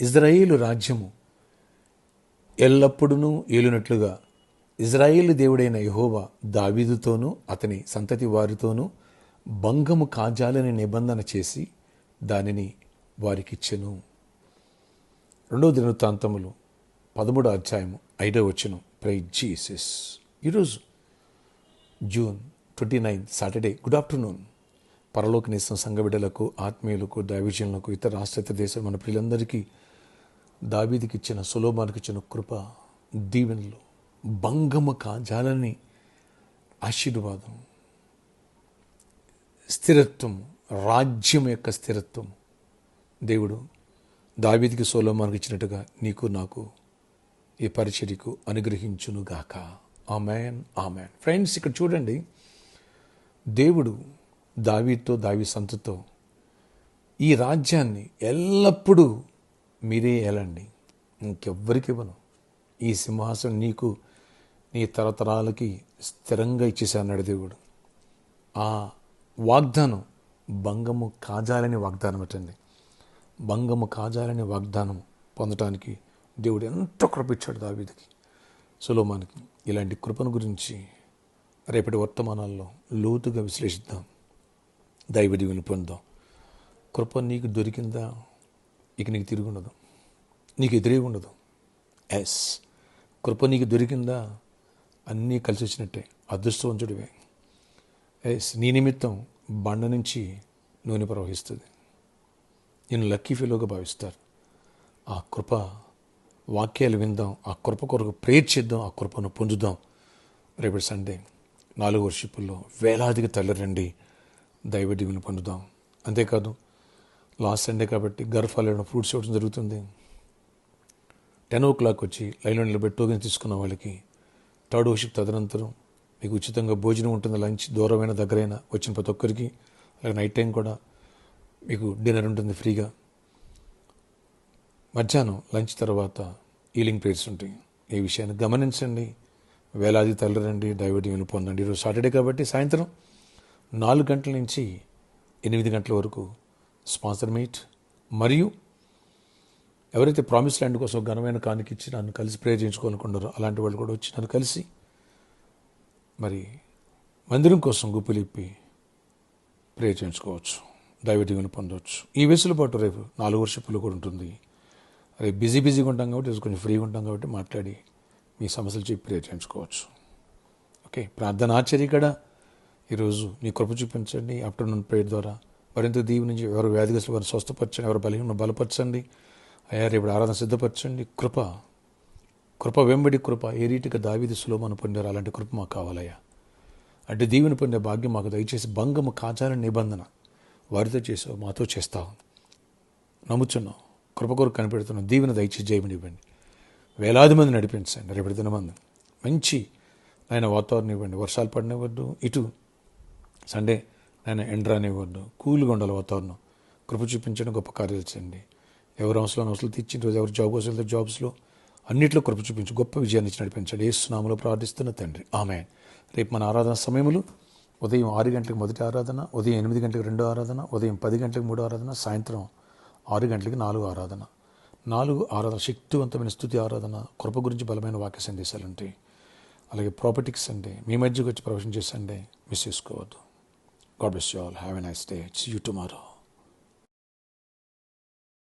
ఇజ్రాయేలు రాజ్యము ఎల్లప్పుడూ ఏలునట్లుగా ఇజ్రాయేలు దేవుడైన యెహోవా దావీదుతోనూ అతని సంతతి వారితోనూ భంగము కాజాలని నిబంధన చేసి దానిని వారికిచ్చెను. 2 దినవృత్తాంతములు 13 అధ్యాయము 5వ వచనం. Praise Jesus. ఈరోజు జూన్ 29 సాటర్డే. Good afternoon. పరలోకనిస్తున్న సంఘ బిడ్డలకు, ఆత్మీయులకు, దైవజనులకు, ఇతర రాష్ట్ర దేశం మన ప్రియులందరికీ దావీదుకి ఇచ్చిన, సొలొమోనుకి ఇచ్చిన కృప, దీవెనలు, భంగము కాజాలని ఆశీర్వాదం, స్థిరత్వం, రాజ్యం యొక్క స్థిరత్వం దేవుడు దావీదుకి, సొలొమోనుకి ఇచ్చినట్టుగా నీకు నాకు ఈ పరిచర్యకు అనుగ్రహించునుగాక. ఆమేన్, ఆమేన్. ఫ్రెండ్స్, ఇక్కడ చూడండి, దేవుడు దావీదుతో, దావీదు సంతతితో ఈ రాజ్యాన్ని ఎల్లప్పుడూ మీరే ఏలండి, ఇంకెవ్వరికి ఇవ్వను, ఈ సింహాసనం నీకు నీ తరతరాలకి స్థిరంగా ఇచ్చేసాడు దేవుడు. ఆ వాగ్దానం భంగము కాజాలని వాగ్దానం అటండి. భంగము కాజాలని వాగ్దానం పొందటానికి దేవుడు ఎంతో కృప ఇచ్చాడు దావీదుకి, సొలొమోనుకి. ఇలాంటి కృపను గురించి రేపటి వర్తమానాల్లో లోతుగా విశ్లేషిద్దాం, దైవ దీవెనలు పొందాం. కృప నీకు దొరికిందా, ఇక నీకు తిరిగి ఉండదు, నీకు ఎదురే ఉండదు. ఎస్, కృప నీకు దొరికిందా, అన్నీ కలిసి వచ్చినట్టే, అదృష్టవంతుడివే. ఎస్, నీ నిమిత్తం బండ నుంచి నూనె ప్రవహిస్తుంది. నేను లక్కీ ఫెలోగా భావిస్తారు. ఆ కృప వాక్యాలు విందాం, ఆ కృప కొరకు ప్రేయర్ చేద్దాం, ఆ కృపను పొందుదాం. రేపటి సండే 4 వర్షిపుల్లో వేలాదిగా తల్లిరండి, దైవ దీవెనలు పొందుదాం. అంతేకాదు, లాస్ట్ సండే కాబట్టి గర్ఫాలో ఫ్రూట్స్ ఇవ్వడం జరుగుతుంది. 10 o'clock వచ్చి లైన్లో నిలబెట్టి టోకెన్ తీసుకున్న వాళ్ళకి 3rd వర్షిప్ తదనంతరం మీకు ఉచితంగా భోజనం ఉంటుంది. లంచ్ దూరమైన దగ్గరైనా వచ్చిన ప్రతి ఒక్కరికి. అలాగే నైట్ టైం కూడా మీకు డిన్నర్ ఉంటుంది ఫ్రీగా. మధ్యాహ్నం లంచ్ తర్వాత హీలింగ్ ప్రేయర్స్ ఉంటాయి. ఈ విషయాన్ని గమనించండి. వేలాది తల్లిరండి, దైవ దీవెనలు పొందండి. ఈరోజు సాటర్డే కాబట్టి సాయంత్రం 4 గంటల నుంచి 8 గంటల వరకు స్పాన్సర్ మీట్, మరియు ఎవరైతే ప్రామిస్ ల్యాండ్ కోసం ఘనమైన కానుకిచ్చి నన్ను కలిసి ప్రేయర్ చేయించుకోవాలనుకున్నారో అలాంటి వాళ్ళు కూడా వచ్చి నన్ను కలిసి మరి మందిరం కోసం గుప్పిలిప్పి ప్రేయర్ చేయించుకోవచ్చు, దైవ దీవెనలు పొందవచ్చు. ఈ వెసులుబాటు రేపు 4 వర్షిపులు కూడా ఉంటుంది. రేపు బిజీగా ఉంటాం కాబట్టి, కొంచెం ఫ్రీగా ఉంటాం కాబట్టి మాట్లాడి మీ సమస్యలు చెప్పి ప్రేయర్ చేయించుకోవచ్చు. ఓకే, ప్రార్థన ఆశ్చర్య కూడా ఈరోజు నీ కృప చూపించండి. ఆఫ్టర్నూన్ ప్రేయర్ ద్వారా మరింత దీవెనించి, ఎవరు వ్యాధిగ్రస్తులు వారిని స్వస్థపరచండి, ఎవరు బలహీన బలపరచండి. అయ్యా, రేపు ఆరాధన సిద్ధపరచండి. కృప వెంబడి కృప ఏ రీతిగా దావీదు సొలొమోను పొందారు అలాంటి కృప మాకు కావాలయ్యా. అంటే దీవెన పొందే భాగ్యం మాకు దయచేసి. భంగము కాచాలని నిబంధన వారితో చేసావు, మాతో చేస్తావు, నమ్ముచున్నావు. కృప కొరకు కనిపెడుతున్నావు. దీవెన దయచేసి జయమని ఇవ్వండి. వేలాది మంది నడిపించండి. రేపటి దినమంది మంచి ఆయన వాతావరణం ఇవ్వండి. వర్షాలు పడినివ్వద్దు, ఇటు సండే ఆయన ఎండ్రానివ్వద్దు, కూల్గా ఉండాలి వాతావరణం. కృప చూపించండి, గొప్ప కార్యాలు చేయండి. ఎవరు అవసరాలు తీర్చిన రోజు, ఎవరు జాబ్ కోసం జాబ్స్లో అన్నింటిలో కృప చూపించి గొప్ప విజయాన్ని ఇచ్చి నడిపించండి. యేసు నామములో ప్రార్థిస్తున్న తండ్రి, ఆమేన్. రేపు మన ఆరాధన సమయములు ఉదయం 6 గంటలకు మొదటి ఆరాధన, ఉదయం 8 గంటలకు 2వ ఆరాధన, ఉదయం 10 గంటలకు 3వ ఆరాధన, సాయంత్రం 6 గంటలకు 4వ ఆరాధన. 4 ఆరాధన శక్తివంతమైన స్తుతి ఆరాధన, కృప గురించి బలమైన వాక్య సందేశాలు ఉంటాయి. అలాగే ప్రాపర్టీస్ అంటే మీ మధ్యకు వచ్చి ప్రవేశం చేసండి, మిస్ చేసుకోవద్దు. God bless you all. Have a nice day. See you tomorrow.